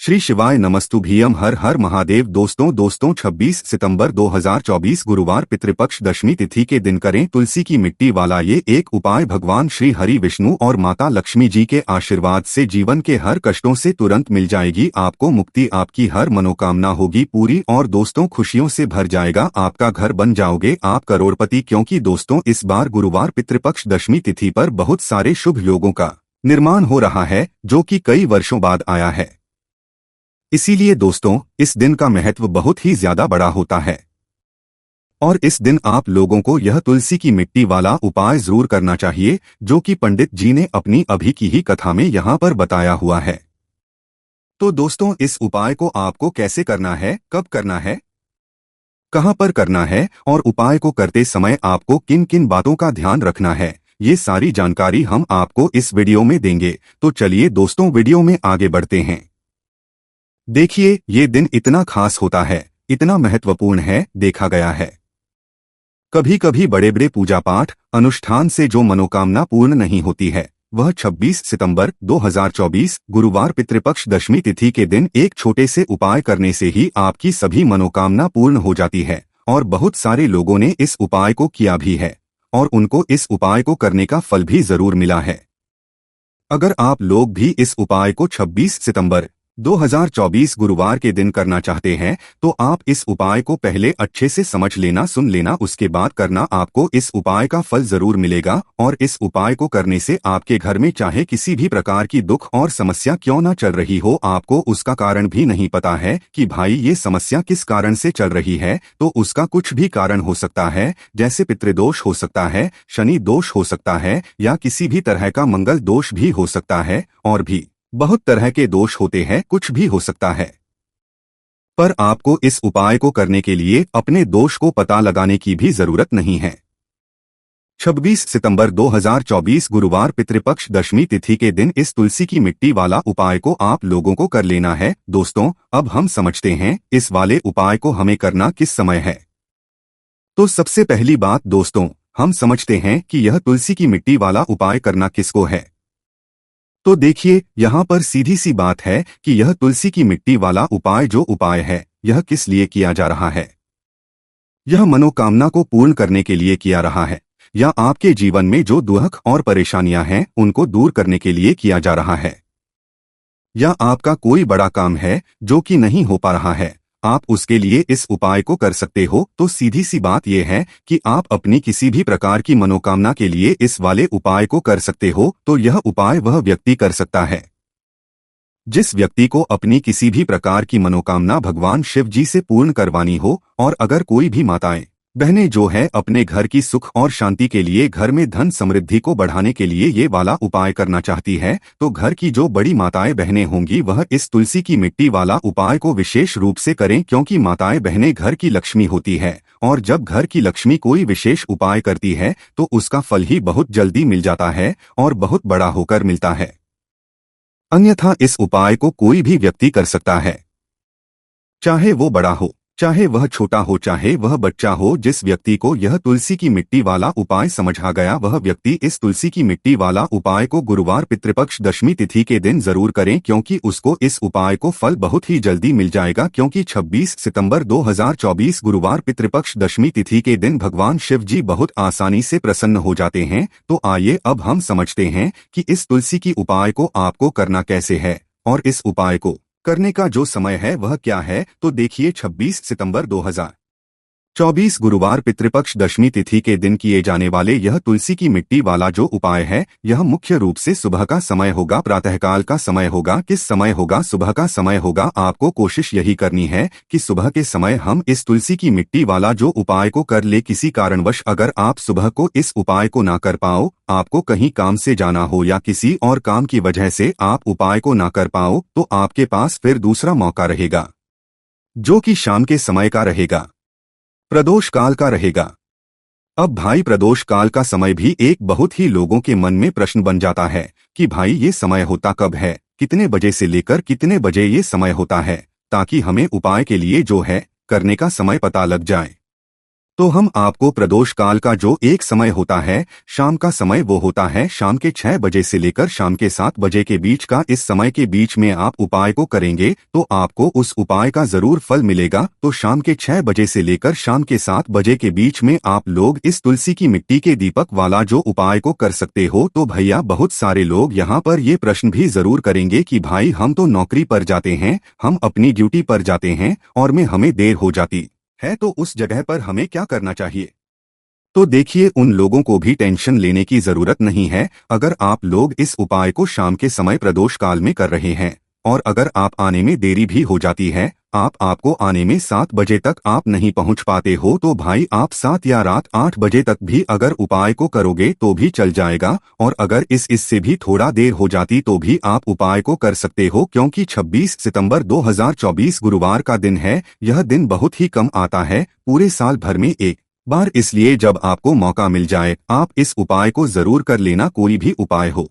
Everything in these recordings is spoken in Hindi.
श्री शिवाय नमस्तुभ्यम हर हर महादेव। दोस्तों 26 सितंबर 2024 गुरुवार पितृपक्ष दशमी तिथि के दिन करें तुलसी की मिट्टी वाला ये एक उपाय। भगवान श्री हरि विष्णु और माता लक्ष्मी जी के आशीर्वाद से जीवन के हर कष्टों से तुरंत मिल जाएगी आपको मुक्ति। आपकी हर मनोकामना होगी पूरी और दोस्तों खुशियों से भर जाएगा आपका घर। बन जाओगे आप करोड़पति। क्योंकि दोस्तों इस बार गुरुवार पितृपक्ष दशमी तिथि पर बहुत सारे शुभ योगों का निर्माण हो रहा है जो कि कई वर्षों बाद आया है। इसीलिए दोस्तों इस दिन का महत्व बहुत ही ज्यादा बड़ा होता है और इस दिन आप लोगों को यह तुलसी की मिट्टी वाला उपाय जरूर करना चाहिए जो कि पंडित जी ने अपनी अभी की ही कथा में यहाँ पर बताया हुआ है। तो दोस्तों इस उपाय को आपको कैसे करना है, कब करना है, कहाँ पर करना है और उपाय को करते समय आपको किन किन बातों का ध्यान रखना है, ये सारी जानकारी हम आपको इस वीडियो में देंगे। तो चलिए दोस्तों वीडियो में आगे बढ़ते हैं। देखिए ये दिन इतना खास होता है, इतना महत्वपूर्ण है। देखा गया है कभी कभी बड़े बड़े पूजा पाठ अनुष्ठान से जो मनोकामना पूर्ण नहीं होती है वह 26 सितंबर 2024 गुरुवार पितृपक्ष दशमी तिथि के दिन एक छोटे से उपाय करने से ही आपकी सभी मनोकामना पूर्ण हो जाती है। और बहुत सारे लोगों ने इस उपाय को किया भी है और उनको इस उपाय को करने का फल भी जरूर मिला है। अगर आप लोग भी इस उपाय को 26 सितंबर 2024 गुरुवार के दिन करना चाहते हैं तो आप इस उपाय को पहले अच्छे से समझ लेना, सुन लेना, उसके बाद करना। आपको इस उपाय का फल जरूर मिलेगा और इस उपाय को करने से आपके घर में चाहे किसी भी प्रकार की दुख और समस्या क्यों न चल रही हो, आपको उसका कारण भी नहीं पता है कि भाई ये समस्या किस कारण से चल रही है, तो उसका कुछ भी कारण हो सकता है। जैसे पितृदोष हो सकता है, शनि दोष हो सकता है या किसी भी तरह का मंगल दोष भी हो सकता है और भी बहुत तरह के दोष होते हैं, कुछ भी हो सकता है। पर आपको इस उपाय को करने के लिए अपने दोष को पता लगाने की भी जरूरत नहीं है। 26 सितंबर 2024 गुरुवार पितृपक्ष दशमी तिथि के दिन इस तुलसी की मिट्टी वाला उपाय को आप लोगों को कर लेना है। दोस्तों अब हम समझते हैं इस वाले उपाय को हमें करना किस समय है। तो सबसे पहली बात दोस्तों हम समझते हैं कि यह तुलसी की मिट्टी वाला उपाय करना किसको है। तो देखिए यहाँ पर सीधी सी बात है कि यह तुलसी की मिट्टी वाला उपाय जो उपाय है यह किस लिए किया जा रहा है। यह मनोकामना को पूर्ण करने के लिए किया रहा है या आपके जीवन में जो दुख और परेशानियां हैं उनको दूर करने के लिए किया जा रहा है, या आपका कोई बड़ा काम है जो कि नहीं हो पा रहा है, आप उसके लिए इस उपाय को कर सकते हो। तो सीधी सी बात यह है कि आप अपनी किसी भी प्रकार की मनोकामना के लिए इस वाले उपाय को कर सकते हो। तो यह उपाय वह व्यक्ति कर सकता है जिस व्यक्ति को अपनी किसी भी प्रकार की मनोकामना भगवान शिव जी से पूर्ण करवानी हो। और अगर कोई भी माताएं बहनें जो है अपने घर की सुख और शांति के लिए, घर में धन समृद्धि को बढ़ाने के लिए ये वाला उपाय करना चाहती है तो घर की जो बड़ी माताएं बहनें होंगी वह इस तुलसी की मिट्टी वाला उपाय को विशेष रूप से करें। क्योंकि माताएं बहनें घर की लक्ष्मी होती है और जब घर की लक्ष्मी कोई विशेष उपाय करती है तो उसका फल ही बहुत जल्दी मिल जाता है और बहुत बड़ा होकर मिलता है। अन्यथा इस उपाय को कोई भी व्यक्ति कर सकता है, चाहे वो बड़ा हो, चाहे वह छोटा हो, चाहे वह बच्चा हो। जिस व्यक्ति को यह तुलसी की मिट्टी वाला उपाय समझ आ गया वह व्यक्ति इस तुलसी की मिट्टी वाला उपाय को गुरुवार पितृपक्ष दशमी तिथि के दिन जरूर करें, क्योंकि उसको इस उपाय को फल बहुत ही जल्दी मिल जाएगा। क्योंकि 26 सितंबर 2024 गुरुवार पितृपक्ष दशमी तिथि के दिन भगवान शिव जी बहुत आसानी से प्रसन्न हो जाते हैं। तो आइए अब हम समझते हैं कि इस तुलसी की उपाय को आपको करना कैसे है और इस उपाय को करने का जो समय है वह क्या है। तो देखिए 26 सितंबर 2024 गुरुवार पितृपक्ष दशमी तिथि के दिन किए जाने वाले यह तुलसी की मिट्टी वाला जो उपाय है यह मुख्य रूप से सुबह का समय होगा, प्रातःकाल का समय होगा। किस समय होगा? सुबह का समय होगा। आपको कोशिश यही करनी है कि सुबह के समय हम इस तुलसी की मिट्टी वाला जो उपाय को कर ले। किसी कारणवश अगर आप सुबह को इस उपाय को ना कर पाओ, आपको कहीं काम से जाना हो या किसी और काम की वजह से आप उपाय को ना कर पाओ, तो आपके पास फिर दूसरा मौका रहेगा जो कि शाम के समय का रहेगा, प्रदोष काल का रहेगा। अब भाई प्रदोष काल का समय भी एक बहुत ही लोगों के मन में प्रश्न बन जाता है कि भाई ये समय होता कब है, कितने बजे से लेकर कितने बजे ये समय होता है, ताकि हमें उपाय के लिए जो है करने का समय पता लग जाए। तो हम आपको प्रदोष काल का जो एक समय होता है, शाम का समय, वो होता है शाम के 6 बजे से लेकर शाम के 7 बजे के बीच का। इस समय के बीच में आप उपाय को करेंगे तो आपको उस उपाय का जरूर फल मिलेगा। तो शाम के 6 बजे से लेकर शाम के 7 बजे के बीच में आप लोग इस तुलसी की मिट्टी के दीपक वाला जो उपाय को कर सकते हो। तो भैया बहुत सारे लोग यहाँ पर ये प्रश्न भी जरूर करेंगे कि भाई हम तो नौकरी पर जाते हैं, हम अपनी ड्यूटी पर जाते हैं और में हमें देर हो जाती है, तो उस जगह पर हमें क्या करना चाहिए। तो देखिए, उन लोगों को भी टेंशन लेने की जरूरत नहीं है। अगर आप लोग इस उपाय को शाम के समय प्रदोष काल में कर रहे हैं और अगर आप आने में देरी भी हो जाती है, आपको आने में 7 बजे तक आप नहीं पहुंच पाते हो, तो भाई आप 7 या रात 8 बजे तक भी अगर उपाय को करोगे तो भी चल जाएगा। और अगर इससे भी थोड़ा देर हो जाती तो भी आप उपाय को कर सकते हो, क्योंकि 26 सितंबर 2024 गुरुवार का दिन है। यह दिन बहुत ही कम आता है, पूरे साल भर में एक बार, इसलिए जब आपको मौका मिल जाए आप इस उपाय को जरूर कर लेना। कोई भी उपाय हो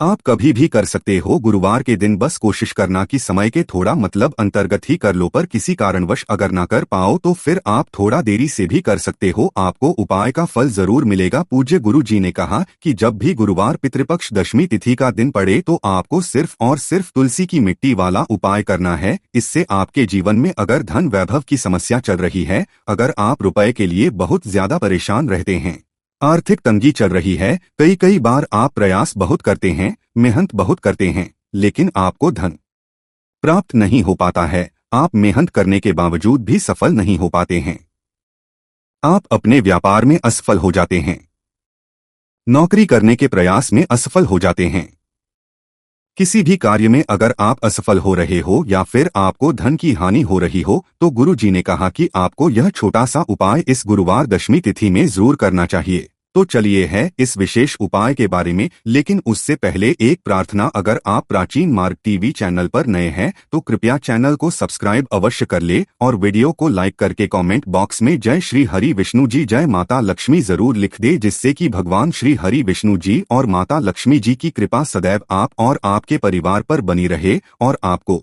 आप कभी भी कर सकते हो गुरुवार के दिन। बस कोशिश करना कि समय के थोड़ा अंतर्गत ही कर लो, पर किसी कारणवश अगर ना कर पाओ तो फिर आप थोड़ा देरी से भी कर सकते हो, आपको उपाय का फल जरूर मिलेगा। पूज्य गुरु जी ने कहा कि जब भी गुरुवार पितृपक्ष दशमी तिथि का दिन पड़े तो आपको सिर्फ और सिर्फ तुलसी की मिट्टी वाला उपाय करना है। इससे आपके जीवन में अगर धन वैभव की समस्या चल रही है, अगर आप रुपए के लिए बहुत ज्यादा परेशान रहते हैं, आर्थिक तंगी चल रही है, कई बार आप प्रयास बहुत करते हैं, मेहनत बहुत करते हैं, लेकिन आपको धन प्राप्त नहीं हो पाता है, आप मेहनत करने के बावजूद भी सफल नहीं हो पाते हैं, आप अपने व्यापार में असफल हो जाते हैं, नौकरी करने के प्रयास में असफल हो जाते हैं, किसी भी कार्य में अगर आप असफल हो रहे हो या फिर आपको धन की हानि हो रही हो, तो गुरु जी ने कहा कि आपको यह छोटा सा उपाय इस गुरुवार दशमी तिथि में जरूर करना चाहिए। तो चलिए है इस विशेष उपाय के बारे में, लेकिन उससे पहले एक प्रार्थना। अगर आप प्राचीन मार्ग टीवी चैनल पर नए हैं तो कृपया चैनल को सब्सक्राइब अवश्य कर ले और वीडियो को लाइक करके कमेंट बॉक्स में जय श्री हरि विष्णु जी, जय माता लक्ष्मी जरूर लिख दे, जिससे कि भगवान श्री हरि विष्णु जी और माता लक्ष्मी जी की कृपा सदैव आप और आपके परिवार पर बनी रहे और आपको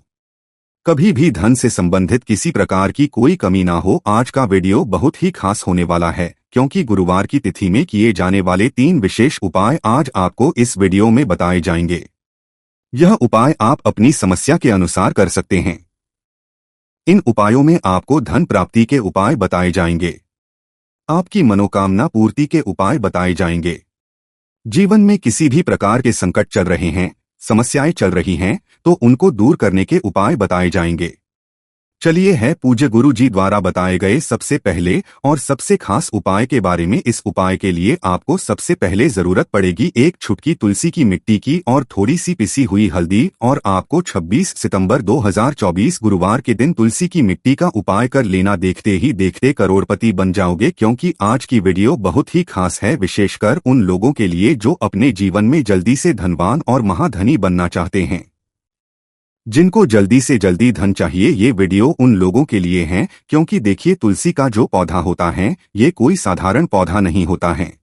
कभी भी धन से संबंधित किसी प्रकार की कोई कमी ना हो। आज का वीडियो बहुत ही खास होने वाला है, क्योंकि गुरुवार की तिथि में किए जाने वाले 3 विशेष उपाय आज आपको इस वीडियो में बताए जाएंगे। यह उपाय आप अपनी समस्या के अनुसार कर सकते हैं। इन उपायों में आपको धन प्राप्ति के उपाय बताए जाएंगे, आपकी मनोकामना पूर्ति के उपाय बताए जाएंगे। जीवन में किसी भी प्रकार के संकट चल रहे हैं, समस्याएं चल रही हैं, तो उनको दूर करने के उपाय बताए जाएंगे। चलिए है पूज्य गुरु जी द्वारा बताए गए सबसे पहले और सबसे खास उपाय के बारे में। इस उपाय के लिए आपको सबसे पहले जरूरत पड़ेगी एक छुटकी तुलसी की मिट्टी की और थोड़ी सी पिसी हुई हल्दी। और आपको 26 सितंबर 2024 गुरुवार के दिन तुलसी की मिट्टी का उपाय कर लेना। देखते ही देखते करोड़पति बन जाओगे, क्योंकि आज की वीडियो बहुत ही खास है, विशेषकर उन लोगों के लिए जो अपने जीवन में जल्दी से धनवान और महाधनी बनना चाहते हैं, जिनको जल्दी से जल्दी धन चाहिए। ये वीडियो उन लोगों के लिए है, क्योंकि देखिए तुलसी का जो पौधा होता है ये कोई साधारण पौधा नहीं होता है,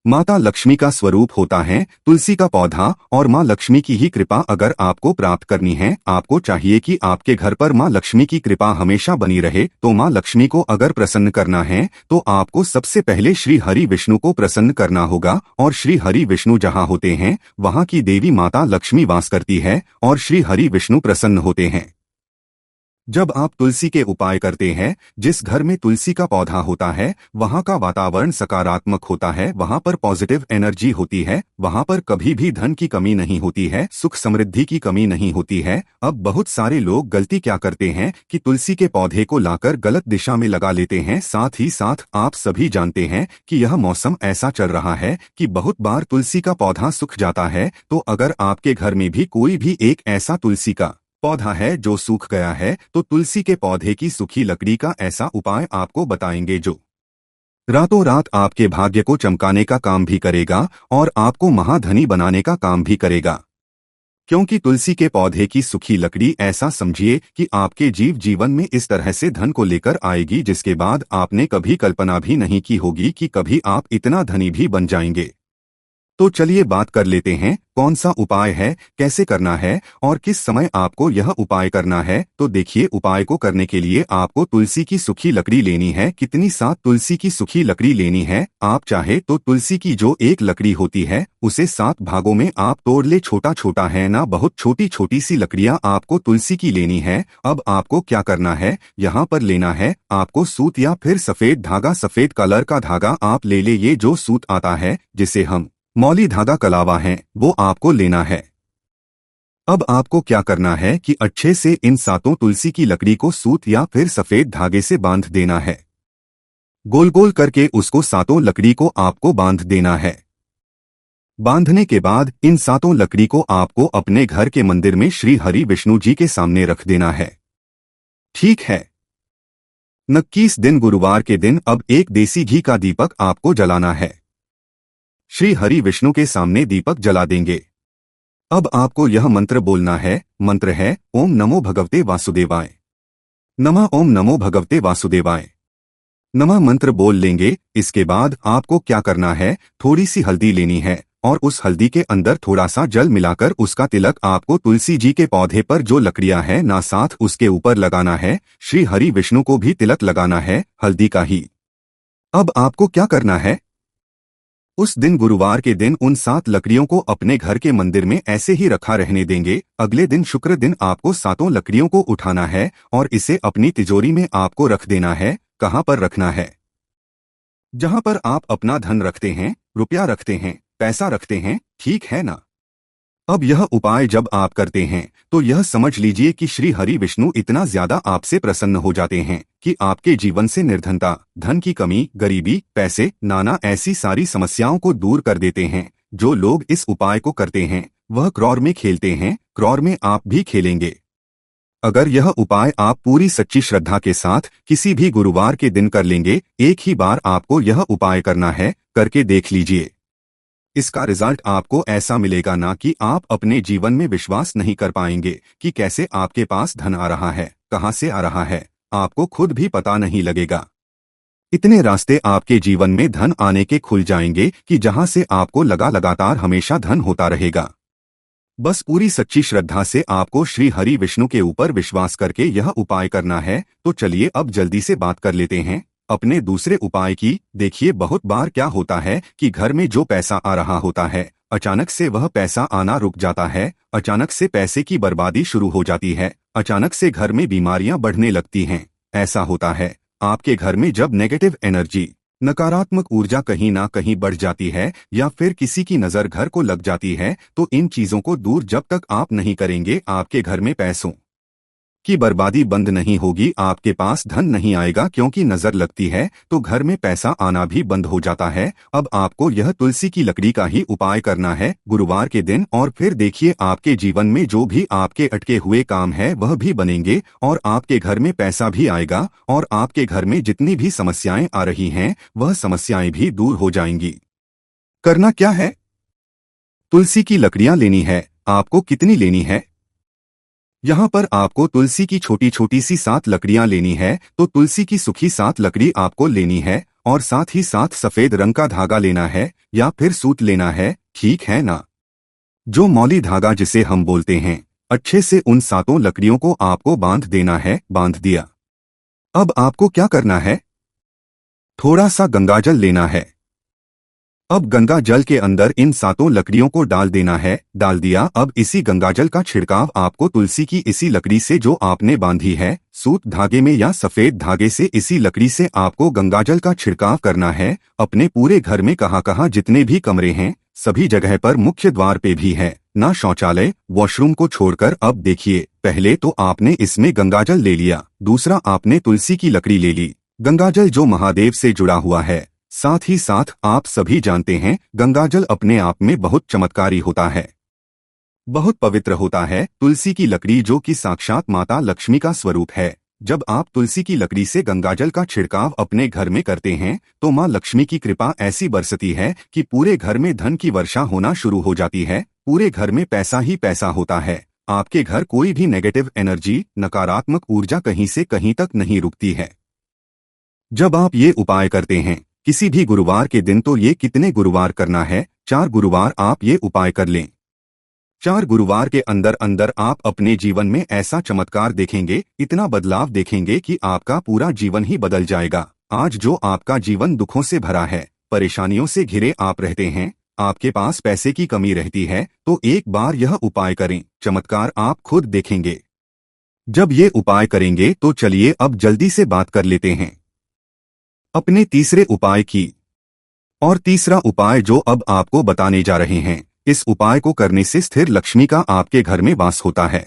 माता लक्ष्मी का स्वरूप होता है तुलसी का पौधा। और माँ लक्ष्मी की ही कृपा अगर आपको प्राप्त करनी है, आपको चाहिए कि आपके घर पर माँ लक्ष्मी की कृपा हमेशा बनी रहे। तो माँ लक्ष्मी को अगर प्रसन्न करना है तो आपको सबसे पहले श्री हरि विष्णु को प्रसन्न करना होगा। और श्री हरि विष्णु जहाँ होते हैं वहाँ की देवी माता लक्ष्मी वास करती है और श्री हरि विष्णु प्रसन्न होते हैं। जब आप तुलसी के उपाय करते हैं, जिस घर में तुलसी का पौधा होता है वहाँ का वातावरण सकारात्मक होता है, वहाँ पर पॉजिटिव एनर्जी होती है, वहाँ पर कभी भी धन की कमी नहीं होती है, सुख समृद्धि की कमी नहीं होती है। अब बहुत सारे लोग गलती क्या करते हैं कि तुलसी के पौधे को लाकर गलत दिशा में लगा लेते हैं। साथ ही साथ आप सभी जानते हैं कि यह मौसम ऐसा चल रहा है कि बहुत बार तुलसी का पौधा सूख जाता है। तो अगर आपके घर में भी कोई भी एक ऐसा तुलसी का पौधा है जो सूख गया है, तो तुलसी के पौधे की सूखी लकड़ी का ऐसा उपाय आपको बताएंगे जो रातों रात आपके भाग्य को चमकाने का काम भी करेगा और आपको महाधनी बनाने का काम भी करेगा। क्योंकि तुलसी के पौधे की सूखी लकड़ी ऐसा समझिए कि आपके जीवन में इस तरह से धन को लेकर आएगी, जिसके बाद आपने कभी कल्पना भी नहीं की होगी कि कभी आप इतना धनी भी बन जाएंगे। तो चलिए बात कर लेते हैं कौन सा उपाय है, कैसे करना है और किस समय आपको यह उपाय करना है। तो देखिए, उपाय को करने के लिए आपको तुलसी की सूखी लकड़ी लेनी है। कितनी? 7 तुलसी की सूखी लकड़ी लेनी है। आप चाहे तो तुलसी की जो एक लकड़ी होती है उसे 7 भागों में आप तोड़ ले। छोटा छोटा है ना, बहुत छोटी छोटी सी लकड़ियां आपको तुलसी की लेनी है। अब आपको क्या करना है, यहाँ पर लेना है आपको सूत या फिर सफेद धागा। सफेद कलर का धागा आप ले ले। ये जो सूत आता है जिसे हम मौली धागा कलावा है, वो आपको लेना है। अब आपको क्या करना है कि अच्छे से इन 7 तुलसी की लकड़ी को सूत या फिर सफेद धागे से बांध देना है। गोल गोल करके उसको 7 लकड़ी को आपको बांध देना है। बांधने के बाद इन 7 लकड़ी को आपको अपने घर के मंदिर में श्री हरि विष्णु जी के सामने रख देना है। ठीक है। 21 दिन गुरुवार के दिन अब एक देसी घी का दीपक आपको जलाना है। श्री हरि विष्णु के सामने दीपक जला देंगे। अब आपको यह मंत्र बोलना है। मंत्र है ओम नमो भगवते वासुदेवाय नमः। ओम नमो भगवते वासुदेवाय नमः मंत्र बोल लेंगे। इसके बाद आपको क्या करना है, थोड़ी सी हल्दी लेनी है और उस हल्दी के अंदर थोड़ा सा जल मिलाकर उसका तिलक आपको तुलसी जी के पौधे पर जो लकड़ियां हैं ना साथ उसके ऊपर लगाना है। श्री हरि विष्णु को भी तिलक लगाना है हल्दी का ही। अब आपको क्या करना है, उस दिन गुरुवार के दिन उन 7 लकड़ियों को अपने घर के मंदिर में ऐसे ही रखा रहने देंगे। अगले दिन शुक्र दिन आपको 7 लकड़ियों को उठाना है और इसे अपनी तिजोरी में आपको रख देना है। कहाँ पर रखना है? जहाँ पर आप अपना धन रखते हैं, रुपया रखते हैं, पैसा रखते हैं, ठीक है ना। अब यह उपाय जब आप करते हैं तो यह समझ लीजिए कि श्री हरि विष्णु इतना ज्यादा आपसे प्रसन्न हो जाते हैं कि आपके जीवन से निर्धनता, धन की कमी, गरीबी, पैसे, नाना ऐसी सारी समस्याओं को दूर कर देते हैं। जो लोग इस उपाय को करते हैं वह क्रौर में खेलते हैं, क्रौर में आप भी खेलेंगे। अगर यह उपाय आप पूरी सच्ची श्रद्धा के साथ किसी भी गुरुवार के दिन कर लेंगे, एक ही बार आपको यह उपाय करना है, करके देख लीजिए। इसका रिजल्ट आपको ऐसा मिलेगा ना कि आप अपने जीवन में विश्वास नहीं कर पाएंगे कि कैसे आपके पास धन आ रहा है, कहां से आ रहा है, आपको खुद भी पता नहीं लगेगा। इतने रास्ते आपके जीवन में धन आने के खुल जाएंगे कि जहां से आपको लगातार हमेशा धन होता रहेगा। बस पूरी सच्ची श्रद्धा से आपको श्री हरि विष्णु के ऊपर विश्वास करके यह उपाय करना है। तो चलिए अब जल्दी से बात कर लेते हैं अपने दूसरे उपाय की। देखिए, बहुत बार क्या होता है कि घर में जो पैसा आ रहा होता है अचानक से वह पैसा आना रुक जाता है। अचानक से पैसे की बर्बादी शुरू हो जाती है। अचानक से घर में बीमारियां बढ़ने लगती हैं। ऐसा होता है आपके घर में जब नेगेटिव एनर्जी, नकारात्मक ऊर्जा कहीं ना कहीं बढ़ जाती है या फिर किसी की नजर घर को लग जाती है। तो इन चीजों को दूर जब तक आप नहीं करेंगे, आपके घर में पैसों की बर्बादी बंद नहीं होगी, आपके पास धन नहीं आएगा। क्योंकि नजर लगती है तो घर में पैसा आना भी बंद हो जाता है। अब आपको यह तुलसी की लकड़ी का ही उपाय करना है गुरुवार के दिन, और फिर देखिए आपके जीवन में जो भी आपके अटके हुए काम है वह भी बनेंगे और आपके घर में पैसा भी आएगा और आपके घर में जितनी भी समस्याएं आ रही हैं वह समस्याएं भी दूर हो जाएंगी। करना क्या है, तुलसी की लकड़ियां लेनी है। आपको कितनी लेनी है, यहाँ पर आपको तुलसी की छोटी छोटी सी 7 लकड़ियां लेनी है। तो तुलसी की सूखी 7 लकड़ी आपको लेनी है और साथ ही साथ सफेद रंग का धागा लेना है या फिर सूत लेना है, ठीक है ना। जो मौली धागा जिसे हम बोलते हैं, अच्छे से उन 7 लकड़ियों को आपको बांध देना है। बांध दिया। अब आपको क्या करना है, थोड़ा सा गंगाजल लेना है। अब गंगा जल के अंदर इन 7 लकड़ियों को डाल देना है। डाल दिया। अब इसी गंगाजल का छिड़काव आपको तुलसी की इसी लकड़ी से जो आपने बांधी है, सूत धागे में या सफेद धागे से, इसी लकड़ी से आपको गंगाजल का छिड़काव करना है अपने पूरे घर में। कहाँ कहाँ जितने भी कमरे हैं सभी जगह पर, मुख्य द्वार पे भी है ना, शौचालय वॉशरूम को छोड़कर। अब देखिए, पहले तो आपने इसमें गंगाजल ले लिया, दूसरा आपने तुलसी की लकड़ी ले ली। गंगाजल जो महादेव से जुड़ा हुआ है, साथ ही साथ आप सभी जानते हैं गंगाजल अपने आप में बहुत चमत्कारी होता है, बहुत पवित्र होता है। तुलसी की लकड़ी जो कि साक्षात माता लक्ष्मी का स्वरूप है, जब आप तुलसी की लकड़ी से गंगाजल का छिड़काव अपने घर में करते हैं तो माँ लक्ष्मी की कृपा ऐसी बरसती है कि पूरे घर में धन की वर्षा होना शुरू हो जाती है। पूरे घर में पैसा ही पैसा होता है। आपके घर कोई भी नेगेटिव एनर्जी, नकारात्मक ऊर्जा कहीं से कहीं तक नहीं रुकती है। जब आप ये उपाय करते हैं किसी भी गुरुवार के दिन। तो ये कितने गुरुवार करना है? 4 गुरुवार आप ये उपाय कर लें। 4 गुरुवार के अंदर अंदर आप अपने जीवन में ऐसा चमत्कार देखेंगे, इतना बदलाव देखेंगे कि आपका पूरा जीवन ही बदल जाएगा। आज जो आपका जीवन दुखों से भरा है, परेशानियों से घिरे आप रहते हैं, आपके पास पैसे की कमी रहती है, तो एक बार यह उपाय करें, चमत्कार आप खुद देखेंगे। जब ये उपाय करेंगे तो चलिए अब जल्दी से बात कर लेते हैं अपने तीसरे उपाय की। और तीसरा उपाय जो अब आपको बताने जा रहे हैं, इस उपाय को करने से स्थिर लक्ष्मी का आपके घर में वास होता है।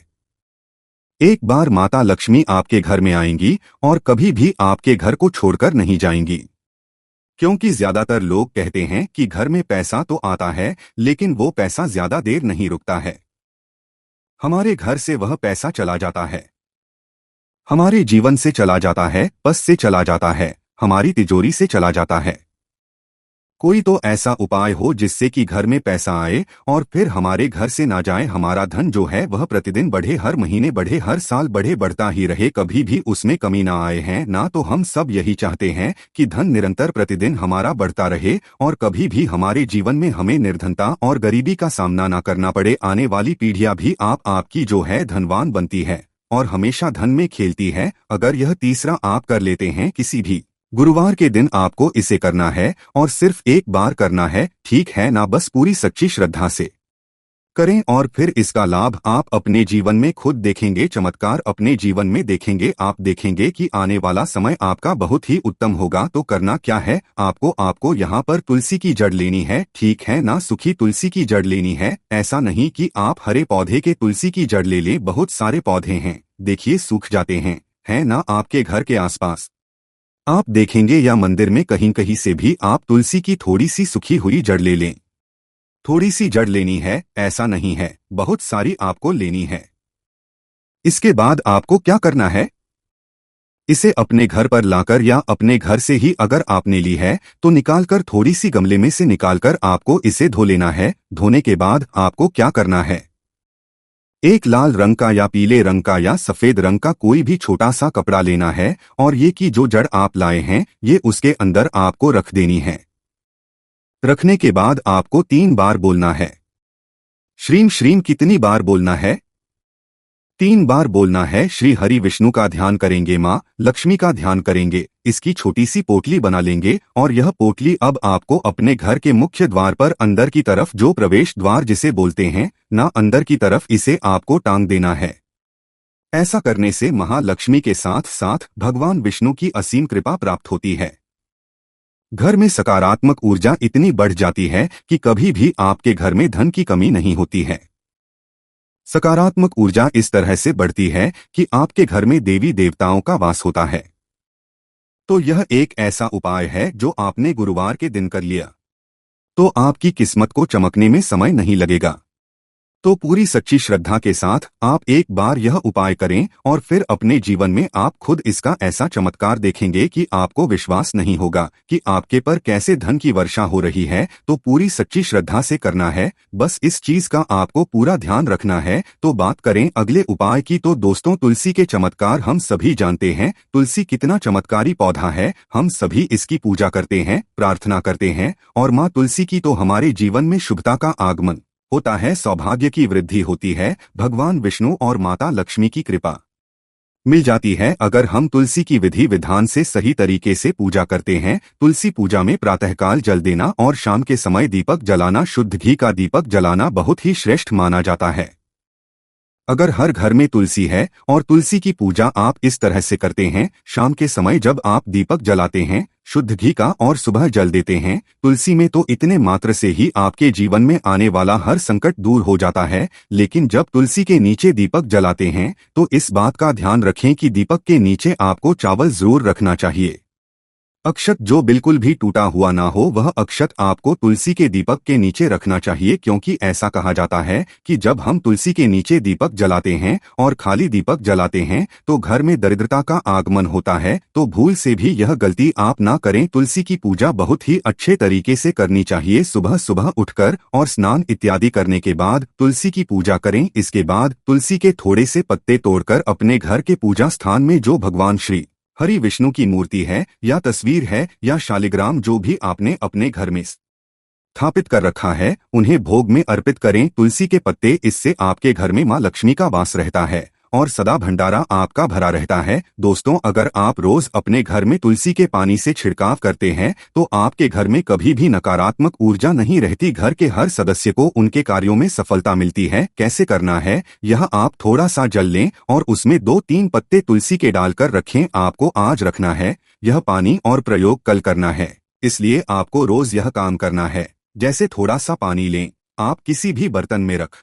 एक बार माता लक्ष्मी आपके घर में आएंगी और कभी भी आपके घर को छोड़कर नहीं जाएंगी। क्योंकि ज्यादातर लोग कहते हैं कि घर में पैसा तो आता है, लेकिन वो पैसा ज्यादा देर नहीं रुकता है। हमारे घर से वह पैसा चला जाता है, हमारे जीवन से चला जाता है, बस से चला जाता है, हमारी तिजोरी से चला जाता है। कोई तो ऐसा उपाय हो जिससे कि घर में पैसा आए और फिर हमारे घर से ना जाए। हमारा धन जो है वह प्रतिदिन बढ़े, हर महीने बढ़े, हर साल बढ़े, बढ़ता ही रहे, कभी भी उसमें कमी ना आए हैं ना। तो हम सब यही चाहते हैं कि धन निरंतर प्रतिदिन हमारा बढ़ता रहे और कभी भी हमारे जीवन में हमें निर्धनता और गरीबी का सामना ना करना पड़े। आने वाली पीढ़ियां भी आपकी जो है धनवान बनती है और हमेशा धन में खेलती है। अगर यह तीसरा आप कर लेते हैं, किसी भी गुरुवार के दिन आपको इसे करना है और सिर्फ एक बार करना है, ठीक है ना? बस पूरी सच्ची श्रद्धा से करें और फिर इसका लाभ आप अपने जीवन में खुद देखेंगे, चमत्कार अपने जीवन में देखेंगे। आप देखेंगे कि आने वाला समय आपका बहुत ही उत्तम होगा। तो करना क्या है आपको यहाँ पर तुलसी की जड़ लेनी है, ठीक है ना? सूखी तुलसी की जड़ लेनी है। ऐसा नहीं कि आप हरे पौधे के तुलसी की जड़ ले लें, बहुत सारे पौधे हैं, देखिए सूख जाते हैं, है ना? आपके घर के आसपास आप देखेंगे या मंदिर में कहीं कहीं से भी आप तुलसी की थोड़ी सी सूखी हुई जड़ ले लें। थोड़ी सी जड़ लेनी है, ऐसा नहीं है, बहुत सारी आपको लेनी है। इसके बाद आपको क्या करना है? इसे अपने घर पर लाकर या अपने घर से ही अगर आपने ली है तो निकालकर थोड़ी सी गमले में से निकालकर आपको इसे धो लेना है। धोने के बाद आपको क्या करना है? एक लाल रंग का या पीले रंग का या सफेद रंग का कोई भी छोटा सा कपड़ा लेना है और ये की जो जड़ आप लाए हैं ये उसके अंदर आपको रख देनी है। रखने के बाद आपको 3 बार बोलना है। श्रीम श्रीम कितनी बार बोलना है? 3 बार बोलना है। श्री हरि विष्णु का ध्यान करेंगे, माँ लक्ष्मी का ध्यान करेंगे, इसकी छोटी सी पोटली बना लेंगे और यह पोटली अब आपको अपने घर के मुख्य द्वार पर अंदर की तरफ, जो प्रवेश द्वार जिसे बोलते हैं ना, अंदर की तरफ इसे आपको टांग देना है। ऐसा करने से महालक्ष्मी के साथ साथ भगवान विष्णु की असीम कृपा प्राप्त होती है। घर में सकारात्मक ऊर्जा इतनी बढ़ जाती है कि कभी भी आपके घर में धन की कमी नहीं होती है। सकारात्मक ऊर्जा इस तरह से बढ़ती है कि आपके घर में देवी देवताओं का वास होता है। तो यह एक ऐसा उपाय है जो आपने गुरुवार के दिन कर लिया तो आपकी किस्मत को चमकने में समय नहीं लगेगा। तो पूरी सच्ची श्रद्धा के साथ आप एक बार यह उपाय करें और फिर अपने जीवन में आप खुद इसका ऐसा चमत्कार देखेंगे कि आपको विश्वास नहीं होगा कि आपके पर कैसे धन की वर्षा हो रही है। तो पूरी सच्ची श्रद्धा से करना है, बस इस चीज का आपको पूरा ध्यान रखना है। तो बात करें अगले उपाय की, तो दोस्तों तुलसी के चमत्कार हम सभी जानते हैं। तुलसी कितना चमत्कारी पौधा है, हम सभी इसकी पूजा करते हैं, प्रार्थना करते हैं और माँ तुलसी की तो हमारे जीवन में शुभता का आगमन होता है, सौभाग्य की वृद्धि होती है, भगवान विष्णु और माता लक्ष्मी की कृपा मिल जाती है अगर हम तुलसी की विधि विधान से सही तरीके से पूजा करते हैं। तुलसी पूजा में प्रातःकाल जल देना और शाम के समय दीपक जलाना, शुद्ध घी का दीपक जलाना बहुत ही श्रेष्ठ माना जाता है। अगर हर घर में तुलसी है और तुलसी की पूजा आप इस तरह से करते हैं, शाम के समय जब आप दीपक जलाते हैं शुद्ध घी का और सुबह जल देते हैं तुलसी में, तो इतने मात्र से ही आपके जीवन में आने वाला हर संकट दूर हो जाता है। लेकिन जब तुलसी के नीचे दीपक जलाते हैं तो इस बात का ध्यान रखें कि दीपक के नीचे आपको चावल जरूर रखना चाहिए। अक्षत जो बिल्कुल भी टूटा हुआ ना हो, वह अक्षत आपको तुलसी के दीपक के नीचे रखना चाहिए, क्योंकि ऐसा कहा जाता है कि जब हम तुलसी के नीचे दीपक जलाते हैं और खाली दीपक जलाते हैं तो घर में दरिद्रता का आगमन होता है। तो भूल से भी यह गलती आप ना करें। तुलसी की पूजा बहुत ही अच्छे तरीके से करनी चाहिए। सुबह सुबह उठकर और स्नान इत्यादि करने के बाद तुलसी की पूजा करें। इसके बाद तुलसी के थोड़े से पत्ते तोड़कर अपने घर के पूजा स्थान में, जो भगवान श्री हरि विष्णु की मूर्ति है या तस्वीर है या शालिग्राम जो भी आपने अपने घर में स्थापित कर रखा है, उन्हें भोग में अर्पित करें। तुलसी के पत्ते, इससे आपके घर में मां लक्ष्मी का वास रहता है और सदा भंडारा आपका भरा रहता है। दोस्तों, अगर आप रोज अपने घर में तुलसी के पानी से छिड़काव करते हैं तो आपके घर में कभी भी नकारात्मक ऊर्जा नहीं रहती। घर के हर सदस्य को उनके कार्यों में सफलता मिलती है। कैसे करना है? यह आप थोड़ा सा जल लें और उसमें 2-3 पत्ते तुलसी के डालकर रखें। आपको आज रखना है यह पानी और प्रयोग कल करना है, इसलिए आपको रोज यह काम करना है। जैसे थोड़ा सा पानी लें, आप किसी भी बर्तन में रख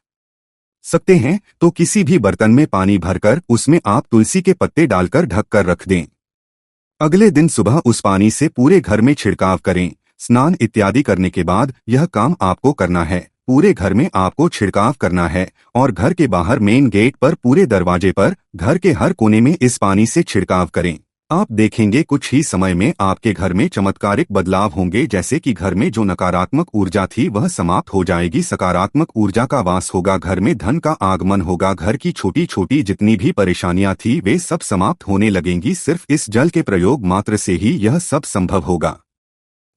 सकते हैं, तो किसी भी बर्तन में पानी भरकर उसमें आप तुलसी के पत्ते डालकर ढक कर रख दें। अगले दिन सुबह उस पानी से पूरे घर में छिड़काव करें। स्नान इत्यादि करने के बाद यह काम आपको करना है। पूरे घर में आपको छिड़काव करना है और घर के बाहर मेन गेट पर, पूरे दरवाजे पर, घर के हर कोने में इस पानी से छिड़काव करें। आप देखेंगे कुछ ही समय में आपके घर में चमत्कारिक बदलाव होंगे, जैसे कि घर में जो नकारात्मक ऊर्जा थी वह समाप्त हो जाएगी, सकारात्मक ऊर्जा का वास होगा, घर में धन का आगमन होगा, घर की छोटी छोटी जितनी भी परेशानियां थी वे सब समाप्त होने लगेंगी। सिर्फ इस जल के प्रयोग मात्र से ही यह सब संभव होगा।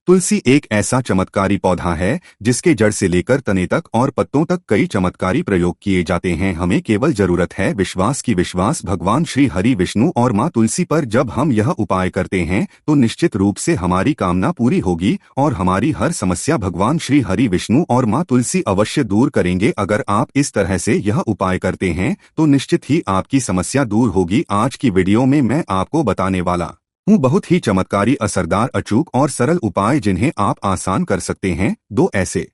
तुलसी एक ऐसा चमत्कारी पौधा है जिसके जड़ से लेकर तने तक और पत्तों तक कई चमत्कारी प्रयोग किए जाते हैं। हमें केवल जरूरत है विश्वास की। विश्वास भगवान श्री हरि विष्णु और मां तुलसी पर। जब हम यह उपाय करते हैं तो निश्चित रूप से हमारी कामना पूरी होगी और हमारी हर समस्या भगवान श्री हरि विष्णु और मां तुलसी अवश्य दूर करेंगे। अगर आप इस तरह से यह उपाय करते हैं तो निश्चित ही आपकी समस्या दूर होगी। आज की वीडियो में मैं आपको बताने वाला हूँ बहुत ही चमत्कारी, असरदार, अचूक और सरल उपाय जिन्हें आप आसान कर सकते हैं। 2 ऐसे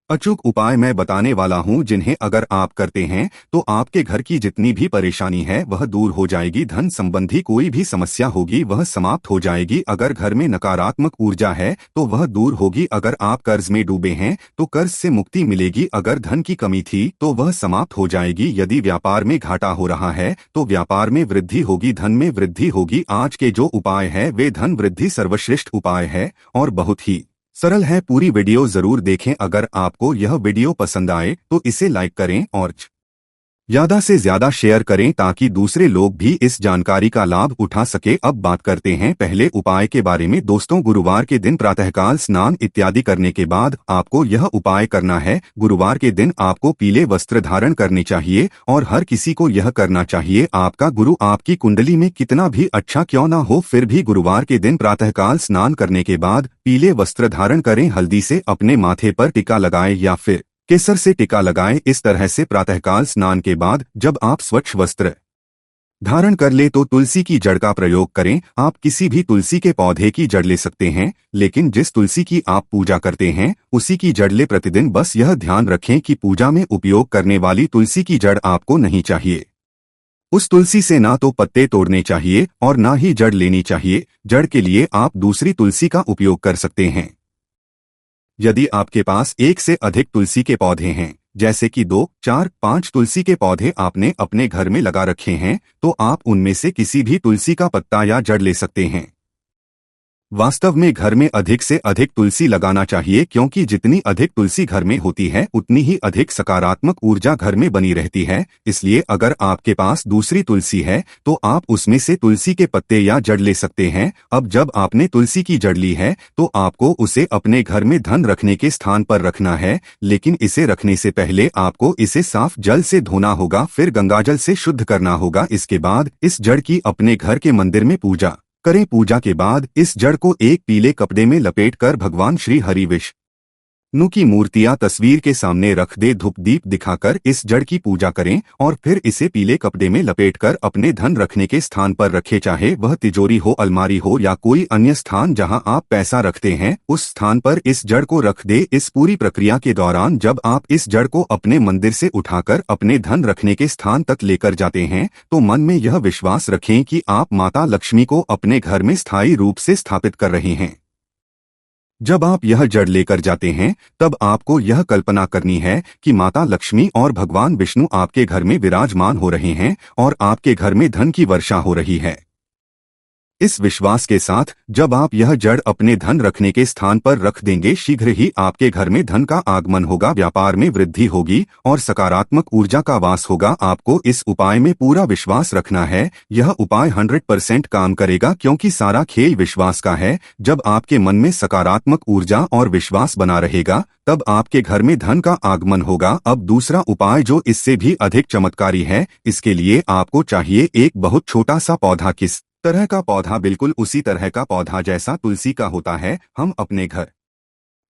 अचूक उपाय मैं बताने वाला हूं जिन्हें अगर आप करते हैं तो आपके घर की जितनी भी परेशानी है वह दूर हो जाएगी। धन संबंधी कोई भी समस्या होगी वह समाप्त हो जाएगी। अगर घर में नकारात्मक ऊर्जा है तो वह दूर होगी। अगर आप कर्ज में डूबे हैं तो कर्ज से मुक्ति मिलेगी। अगर धन की कमी थी तो वह समाप्त हो जाएगी। यदि व्यापार में घाटा हो रहा है तो व्यापार में वृद्धि होगी, धन में वृद्धि होगी। आज के जो उपाय है वे धन वृद्धि सर्वश्रेष्ठ उपाय है और बहुत ही सरल है। पूरी वीडियो जरूर देखें। अगर आपको यह वीडियो पसंद आए तो इसे लाइक करें और ज्यादा से ज्यादा शेयर करें ताकि दूसरे लोग भी इस जानकारी का लाभ उठा सके। अब बात करते हैं पहले उपाय के बारे में। दोस्तों, गुरुवार के दिन प्रातःकाल स्नान इत्यादि करने के बाद आपको यह उपाय करना है। गुरुवार के दिन आपको पीले वस्त्र धारण करने चाहिए और हर किसी को यह करना चाहिए। आपका गुरु आपकी कुंडली में कितना भी अच्छा क्यों ना हो, फिर भी गुरुवार के दिन प्रातःकाल स्नान करने के बाद पीले वस्त्र धारण करें। हल्दी से अपने माथे पर टिका लगाएं या फिर केसर से टिका लगाएं। इस तरह से प्रातःकाल स्नान के बाद जब आप स्वच्छ वस्त्र धारण कर ले तो तुलसी की जड़ का प्रयोग करें। आप किसी भी तुलसी के पौधे की जड़ ले सकते हैं, लेकिन जिस तुलसी की आप पूजा करते हैं उसी की जड़ ले प्रतिदिन। बस यह ध्यान रखें कि पूजा में उपयोग करने वाली तुलसी की जड़ आपको नहीं चाहिए। उस तुलसी से ना तो पत्ते तोड़ने चाहिए और ना ही जड़ लेनी चाहिए। जड़ के लिए आप दूसरी तुलसी का उपयोग कर सकते हैं। यदि आपके पास 1 से अधिक तुलसी के पौधे हैं, जैसे कि 2, 4, 5 तुलसी के पौधे आपने अपने घर में लगा रखे हैं, तो आप उनमें से किसी भी तुलसी का पत्ता या जड़ ले सकते हैं। वास्तव में घर में अधिक से अधिक तुलसी लगाना चाहिए, क्योंकि जितनी अधिक तुलसी घर में होती है उतनी ही अधिक सकारात्मक ऊर्जा घर में बनी रहती है। इसलिए अगर आपके पास दूसरी तुलसी है तो आप उसमें से तुलसी के पत्ते या जड़ ले सकते हैं। अब जब आपने तुलसी की जड़ ली है तो आपको उसे अपने घर में धन रखने के स्थान पर रखना है, लेकिन इसे रखने से पहले आपको इसे साफ जल से धोना होगा, फिर गंगाजल से शुद्ध करना होगा। इसके बाद इस जड़ की अपने घर के मंदिर में पूजा करें। पूजा के बाद इस जड़ को एक पीले कपड़े में लपेटकर भगवान श्री हरि विष्णु की मूर्तियां तस्वीर के सामने रख दे। धूप दीप दिखाकर इस जड़ की पूजा करें और फिर इसे पीले कपड़े में लपेटकर अपने धन रखने के स्थान पर रखें। चाहे वह तिजोरी हो, अलमारी हो या कोई अन्य स्थान जहां आप पैसा रखते हैं, उस स्थान पर इस जड़ को रख दे। इस पूरी प्रक्रिया के दौरान जब आप इस जड़ को अपने मंदिर से उठाकर अपने धन रखने के स्थान तक लेकर जाते हैं तो मन में यह विश्वास रखें कि आप माता लक्ष्मी को अपने घर में स्थायी रूप से स्थापित कर रहे हैं। जब आप यह जड़ लेकर जाते हैं तब आपको यह कल्पना करनी है कि माता लक्ष्मी और भगवान विष्णु आपके घर में विराजमान हो रहे हैं और आपके घर में धन की वर्षा हो रही है। इस विश्वास के साथ जब आप यह जड़ अपने धन रखने के स्थान पर रख देंगे, शीघ्र ही आपके घर में धन का आगमन होगा, व्यापार में वृद्धि होगी और सकारात्मक ऊर्जा का वास होगा। आपको इस उपाय में पूरा विश्वास रखना है। यह उपाय 100% काम करेगा क्योंकि सारा खेल विश्वास का है। जब आपके मन में सकारात्मक ऊर्जा और विश्वास बना रहेगा, तब आपके घर में धन का आगमन होगा। अब दूसरा उपाय जो इससे भी अधिक चमत्कारी है, इसके लिए आपको चाहिए एक बहुत छोटा सा पौधा। किस तरह का पौधा? बिल्कुल उसी तरह का पौधा जैसा तुलसी का होता है। हम अपने घर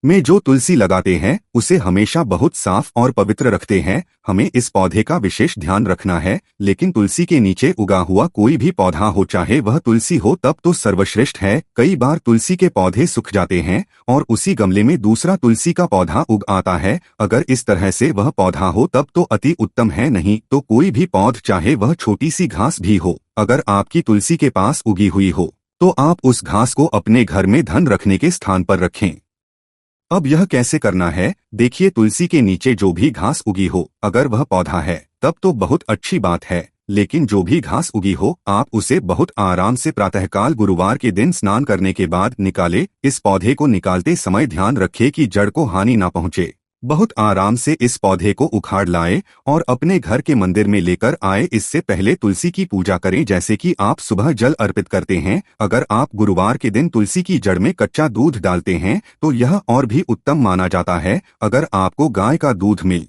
में जो तुलसी लगाते हैं उसे हमेशा बहुत साफ और पवित्र रखते हैं। हमें इस पौधे का विशेष ध्यान रखना है। लेकिन तुलसी के नीचे उगा हुआ कोई भी पौधा हो, चाहे वह तुलसी हो, तब तो सर्वश्रेष्ठ है। कई बार तुलसी के पौधे सूख जाते हैं और उसी गमले में दूसरा तुलसी का पौधा उग आता है। अगर इस तरह से वह पौधा हो तब तो अति उत्तम है, नहीं तो कोई भी पौध, चाहे वह छोटी सी घास भी हो, अगर आपकी तुलसी के पास उगी हुई हो तो आप उस घास को अपने घर में धन रखने के स्थान पर रखें। अब यह कैसे करना है? देखिए, तुलसी के नीचे जो भी घास उगी हो, अगर वह पौधा है तब तो बहुत अच्छी बात है। लेकिन जो भी घास उगी हो, आप उसे बहुत आराम से प्रातःकाल गुरुवार के दिन स्नान करने के बाद निकाले। इस पौधे को निकालते समय ध्यान रखें कि जड़ को हानि ना पहुंचे। बहुत आराम से इस पौधे को उखाड़ लाए और अपने घर के मंदिर में लेकर आए। इससे पहले तुलसी की पूजा करें, जैसे कि आप सुबह जल अर्पित करते हैं। अगर आप गुरुवार के दिन तुलसी की जड़ में कच्चा दूध डालते हैं तो यह और भी उत्तम माना जाता है। अगर आपको गाय का दूध मिल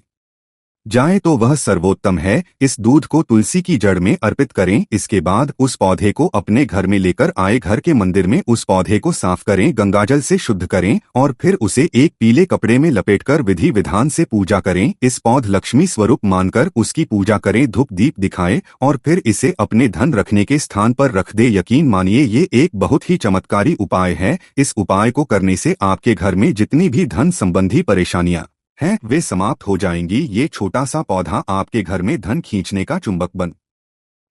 जाए तो वह सर्वोत्तम है। इस दूध को तुलसी की जड़ में अर्पित करें। इसके बाद उस पौधे को अपने घर में लेकर आए। घर के मंदिर में उस पौधे को साफ करें, गंगाजल से शुद्ध करें और फिर उसे एक पीले कपड़े में लपेटकर विधि विधान से पूजा करें। इस पौध लक्ष्मी स्वरूप मानकर उसकी पूजा करें, धूप दीप दिखाएं और फिर इसे अपने धन रखने के स्थान पर रख दे। यकीन मानिए, ये एक बहुत ही चमत्कारी उपाय है। इस उपाय को करने से आपके घर में जितनी भी धन संबंधी परेशानियां हैं वे समाप्त हो जाएंगी। ये छोटा सा पौधा आपके घर में धन खींचने का चुंबक बन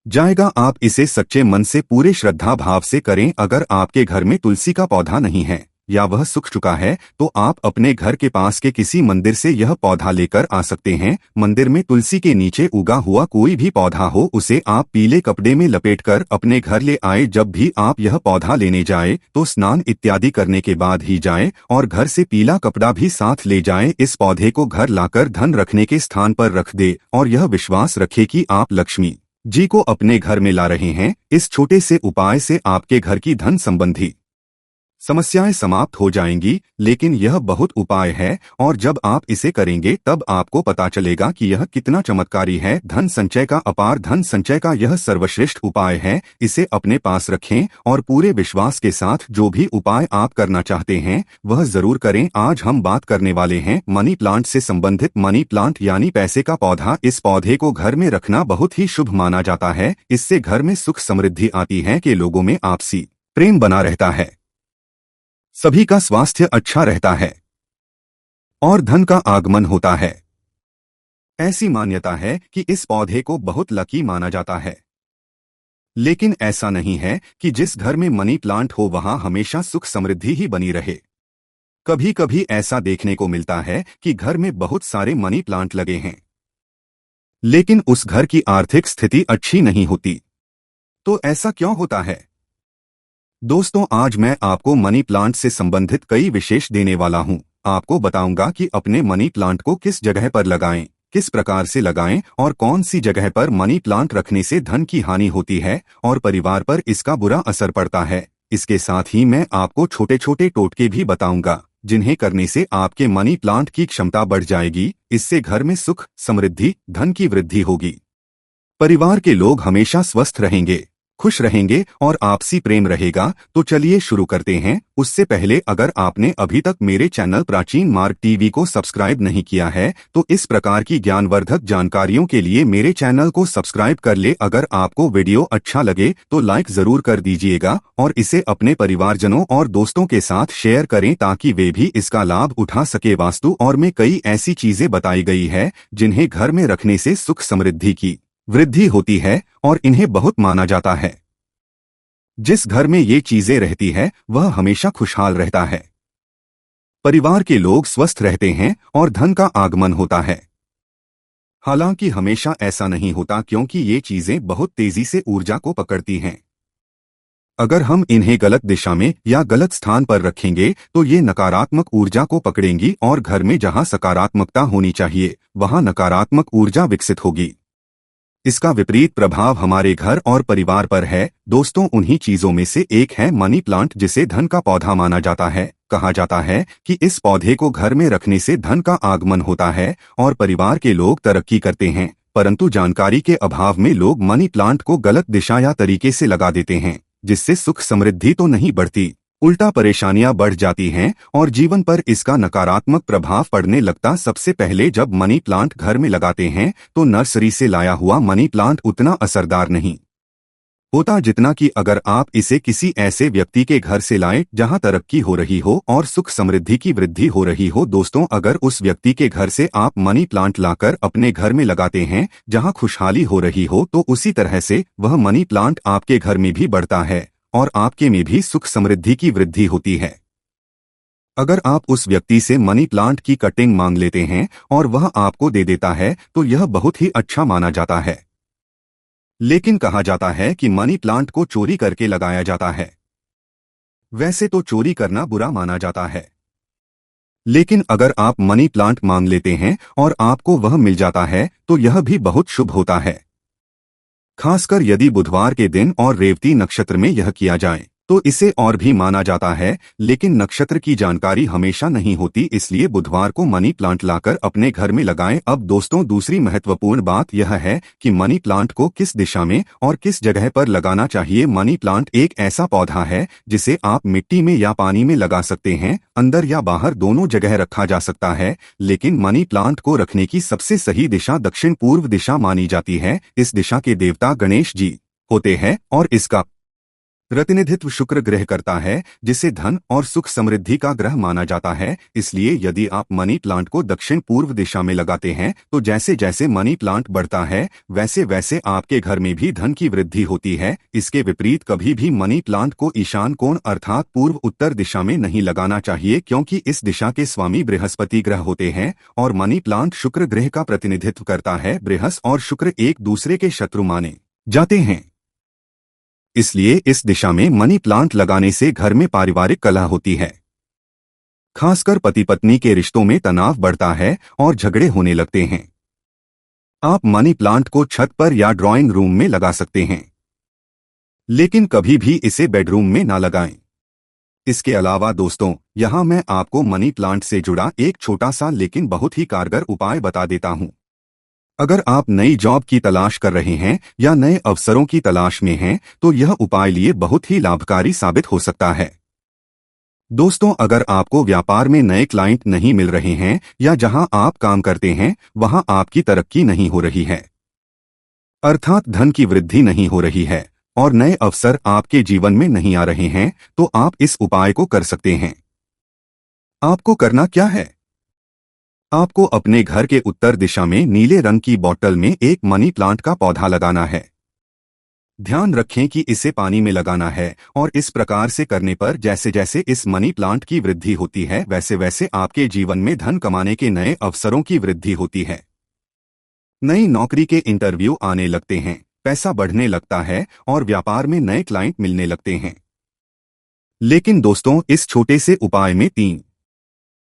जाएगा। आप इसे सच्चे मन से पूरे श्रद्धा भाव से करें। अगर आपके घर में तुलसी का पौधा नहीं है या वह सूख चुका है तो आप अपने घर के पास के किसी मंदिर से यह पौधा लेकर आ सकते हैं। मंदिर में तुलसी के नीचे उगा हुआ कोई भी पौधा हो, उसे आप पीले कपड़े में लपेटकर अपने घर ले आए। जब भी आप यह पौधा लेने जाए तो स्नान इत्यादि करने के बाद ही जाए और घर से पीला कपड़ा भी साथ ले जाए। इस पौधे को घर लाकर धन रखने के स्थान पर रख दे और यह विश्वास रखे कि आप लक्ष्मी जी को अपने घर में ला रहे हैं। इस छोटे से उपाय से आपके घर की धन संबंधी समस्याएं समाप्त हो जाएंगी। लेकिन यह बहुत उपाय है और जब आप इसे करेंगे तब आपको पता चलेगा कि यह कितना चमत्कारी है। धन संचय का, अपार धन संचय का यह सर्वश्रेष्ठ उपाय है। इसे अपने पास रखें और पूरे विश्वास के साथ जो भी उपाय आप करना चाहते हैं वह जरूर करें। आज हम बात करने वाले हैं मनी प्लांट से संबंधित। मनी प्लांट यानी पैसे का पौधा। इस पौधे को घर में रखना बहुत ही शुभ माना जाता है। इससे घर में सुख समृद्धि आती है कि लोगों में आपसी प्रेम बना रहता है, सभी का स्वास्थ्य अच्छा रहता है और धन का आगमन होता है। ऐसी मान्यता है कि इस पौधे को बहुत लकी माना जाता है। लेकिन ऐसा नहीं है कि जिस घर में मनी प्लांट हो वहां हमेशा सुख समृद्धि ही बनी रहे। कभी कभी ऐसा देखने को मिलता है कि घर में बहुत सारे मनी प्लांट लगे हैं लेकिन उस घर की आर्थिक स्थिति अच्छी नहीं होती। तो ऐसा क्यों होता है? दोस्तों, आज मैं आपको मनी प्लांट से संबंधित कई विशेष देने वाला हूं। आपको बताऊंगा कि अपने मनी प्लांट को किस जगह पर लगाएं, किस प्रकार से लगाएं और कौन सी जगह पर मनी प्लांट रखने से धन की हानि होती है और परिवार पर इसका बुरा असर पड़ता है। इसके साथ ही मैं आपको छोटे छोटे टोटके भी बताऊंगा जिन्हें करने से आपके मनी प्लांट की क्षमता बढ़ जाएगी। इससे घर में सुख समृद्धि, धन की वृद्धि होगी। परिवार के लोग हमेशा स्वस्थ रहेंगे, खुश रहेंगे और आपसी प्रेम रहेगा। तो चलिए शुरू करते हैं। उससे पहले अगर आपने अभी तक मेरे चैनल प्राचीन मार्ग टीवी को सब्सक्राइब नहीं किया है तो इस प्रकार की ज्ञानवर्धक जानकारियों के लिए मेरे चैनल को सब्सक्राइब कर ले। अगर आपको वीडियो अच्छा लगे तो लाइक जरूर कर दीजिएगा और इसे अपने परिवारजनों और दोस्तों के साथ शेयर करें ताकि वे भी इसका लाभ उठा सके। वास्तु और में कई ऐसी चीजें बताई गई है जिन्हें घर में रखने से सुख समृद्धि की वृद्धि होती है और इन्हें बहुत माना जाता है। जिस घर में ये चीजें रहती है वह हमेशा खुशहाल रहता है, परिवार के लोग स्वस्थ रहते हैं और धन का आगमन होता है। हालांकि हमेशा ऐसा नहीं होता क्योंकि ये चीजें बहुत तेजी से ऊर्जा को पकड़ती हैं। अगर हम इन्हें गलत दिशा में या गलत स्थान पर रखेंगे तो ये नकारात्मक ऊर्जा को पकड़ेंगी और घर में जहां सकारात्मकता होनी चाहिए वहां नकारात्मक ऊर्जा विकसित होगी। इसका विपरीत प्रभाव हमारे घर और परिवार पर है। दोस्तों, उन्हीं चीजों में से एक है मनी प्लांट, जिसे धन का पौधा माना जाता है। कहा जाता है कि इस पौधे को घर में रखने से धन का आगमन होता है और परिवार के लोग तरक्की करते हैं, परंतु जानकारी के अभाव में लोग मनी प्लांट को गलत दिशा या तरीके से लगा देते हैं, जिससे सुख समृद्धि तो नहीं बढ़ती, उल्टा परेशानियां बढ़ जाती हैं और जीवन पर इसका नकारात्मक प्रभाव पड़ने लगता। सबसे पहले जब मनी प्लांट घर में लगाते हैं तो नर्सरी से लाया हुआ मनी प्लांट उतना असरदार नहीं होता जितना कि अगर आप इसे किसी ऐसे व्यक्ति के घर से लाएं जहां तरक्की हो रही हो और सुख समृद्धि की वृद्धि हो रही हो। दोस्तों, अगर उस व्यक्ति के घर से आप मनी प्लांट लाकर अपने घर में लगाते हैं जहां खुशहाली हो रही हो, तो उसी तरह से वह मनी प्लांट आपके घर में भी बढ़ता है और आपके में भी सुख समृद्धि की वृद्धि होती है। अगर आप उस व्यक्ति से मनी प्लांट की कटिंग मांग लेते हैं और वह आपको दे देता है तो यह बहुत ही अच्छा माना जाता है। लेकिन कहा जाता है कि मनी प्लांट को चोरी करके लगाया जाता है। वैसे तो चोरी करना बुरा माना जाता है, लेकिन अगर आप मनी प्लांट मांग लेते हैं और आपको वह मिल जाता है तो यह भी बहुत शुभ होता है, खासकर यदि बुधवार के दिन और रेवती नक्षत्र में यह किया जाए तो इसे और भी माना जाता है। लेकिन नक्षत्र की जानकारी हमेशा नहीं होती, इसलिए बुधवार को मनी प्लांट लाकर अपने घर में लगाएं। अब दोस्तों, दूसरी महत्वपूर्ण बात यह है कि मनी प्लांट को किस दिशा में और किस जगह पर लगाना चाहिए। मनी प्लांट एक ऐसा पौधा है जिसे आप मिट्टी में या पानी में लगा सकते हैं, अंदर या बाहर दोनों जगह रखा जा सकता है। लेकिन मनी प्लांट को रखने की सबसे सही दिशा दक्षिण पूर्व दिशा मानी जाती है। इस दिशा के देवता गणेश जी होते हैं और इसका प्रतिनिधित्व शुक्र ग्रह करता है, जिसे धन और सुख समृद्धि का ग्रह माना जाता है। इसलिए यदि आप मनी प्लांट को दक्षिण पूर्व दिशा में लगाते हैं तो जैसे जैसे मनी प्लांट बढ़ता है वैसे वैसे आपके घर में भी धन की वृद्धि होती है। इसके विपरीत कभी भी मनी प्लांट को ईशान कोण अर्थात पूर्व उत्तर दिशा में नहीं लगाना चाहिए, क्योंकि इस दिशा के स्वामी बृहस्पति ग्रह होते हैं और मनी प्लांट शुक्र ग्रह का प्रतिनिधित्व करता है। बृहस्पति और शुक्र एक दूसरे के शत्रु माने जाते हैं, इसलिए इस दिशा में मनी प्लांट लगाने से घर में पारिवारिक कलह होती है, खासकर पति पत्नी के रिश्तों में तनाव बढ़ता है और झगड़े होने लगते हैं। आप मनी प्लांट को छत पर या ड्राइंग रूम में लगा सकते हैं, लेकिन कभी भी इसे बेडरूम में ना लगाएं। इसके अलावा दोस्तों, यहां मैं आपको मनी प्लांट से जुड़ा एक छोटा सा लेकिन बहुत ही कारगर उपाय बता देता हूं। अगर आप नई जॉब की तलाश कर रहे हैं या नए अवसरों की तलाश में हैं तो यह उपाय लिए बहुत ही लाभकारी साबित हो सकता है। दोस्तों, अगर आपको व्यापार में नए क्लाइंट नहीं मिल रहे हैं या जहां आप काम करते हैं वहां आपकी तरक्की नहीं हो रही है, अर्थात धन की वृद्धि नहीं हो रही है और नए अवसर आपके जीवन में नहीं आ रहे हैं, तो आप इस उपाय को कर सकते हैं। आपको करना क्या है? आपको अपने घर के उत्तर दिशा में नीले रंग की बोतल में एक मनी प्लांट का पौधा लगाना है। ध्यान रखें कि इसे पानी में लगाना है और इस प्रकार से करने पर जैसे जैसे इस मनी प्लांट की वृद्धि होती है वैसे वैसे आपके जीवन में धन कमाने के नए अवसरों की वृद्धि होती है। नई नौकरी के इंटरव्यू आने लगते हैं, पैसा बढ़ने लगता है और व्यापार में नए क्लाइंट मिलने लगते हैं। लेकिन दोस्तों, इस छोटे से उपाय में 3